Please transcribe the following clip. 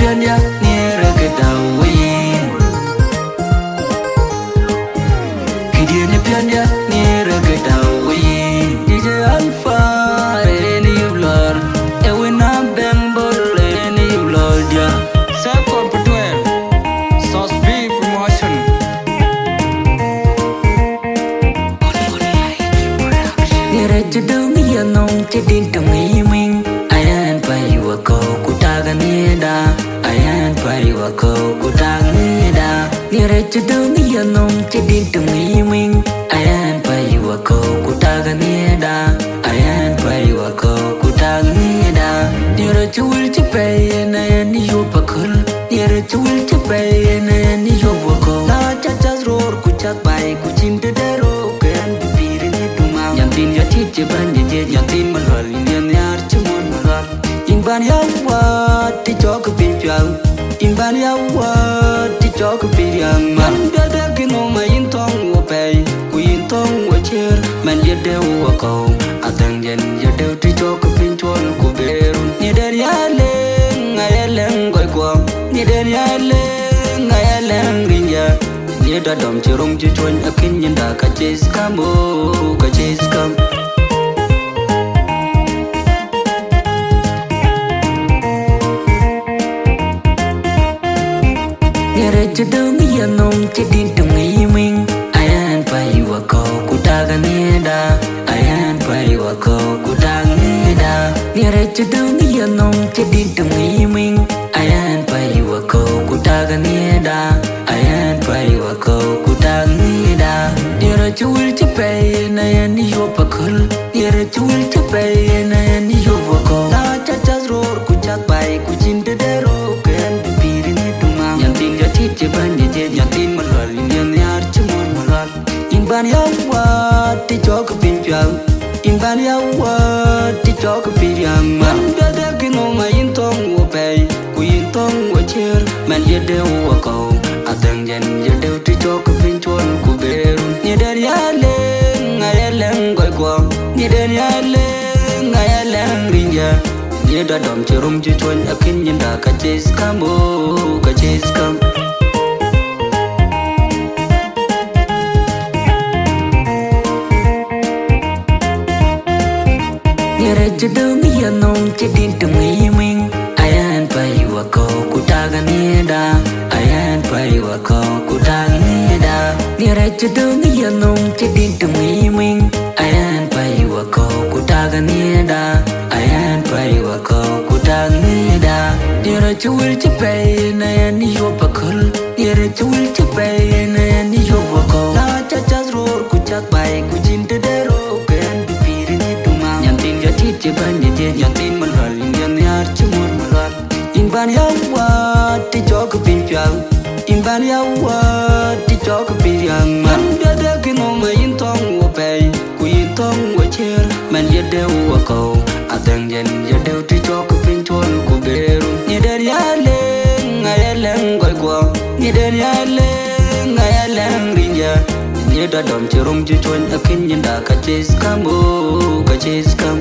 pianya nera kedawain Kidianya pianya nera kedawain DJ Alpha any you lord Ewin abembol any you lord ya Second Petwell Sauce B Promotion Nera jedung ya nong jedin tungi ming Ayan pai wako kutaga nida Ayan pai wako kutaga nida Nera jedung ya nong jedin tungi ming Ayan pai wako kutaga nida Ayan pai wako kutaga nida Nera chuil chipay na yan yo pakul Nera chuil chipay na yan yo wako Na chachas roar kuchak bai kuchim de dero Kayan pipirin ituma Yantin ya titje banje je yantin malwal Yan yar chumon malwal Inban yawa ti chok pinchang Inban yawa ti chok piryang Man dada kino ma yintong wapay Ku yintong wachir Man yadew wakaw Atang jen yadew ti chok pinchol ku berun Nidar yaleng ngayaleng goy kwang Nidar yaleng ngayaleng rinja Nidar dom chirong chichon akin yinda kachis kamo kachis kam Nera jedung ya nong jedin tungi ming Ayan pai wako kutaga nida Ayan pai wako kutaga nida Nera jedung ya nong jedin tungi ming Ayan pai wako kutaga nida Ayan pai wako kutaga nida Nera chuil chipay na yan yo pakul Nera chuil chipay na yan yo wako Na chachas roar kuchak bai kuchim de dero Kayan pipirin ituma Yantin ya titje banje je yantin malwal Yan yar chumon malwal Inban yawa ti chok pinchang Inban yawa ti chok piryang Man dada kino ma yintong wapay Ku yintong wachir Man yadew wakaw Atang jen yadew ti chok pinchol ku berun Nidar yaleng ngayaleng goy kwang Nidar yaleng ngayaleng rinja Nidar dom chirum chichon akin yinda kachis kamo kachis kam Nera jedung ya nong jedin tungi ming Ayan pai wako kutaga nida Ayan pai wako kutaga nida Nera jedung ya nong jedin tungi ming Ayan pai wako kutaga nida Ayan pai wako kutaga nida Nera chuil chipay na yan yo pakul Nera chuil chipay na yan yo wako Na chachas roar kuchak bai kuchim de dero Kayan pipirin ituma Yantin ya titje banje je yantin malwal Yan yar chumon malwal Inban yawa ti chok pinchang Inban yawa ti chok piryang Man dada kino ma yintong wapay Ku yintong wachir Man yadew wakaw Atang jen yadew ti chok pinchol ku berun Nidar yaleng ngayaleng goy kwang Nidar yaleng ngayaleng rinja Nidar dom chirong chichon akin yinda kachis kamo kachis kam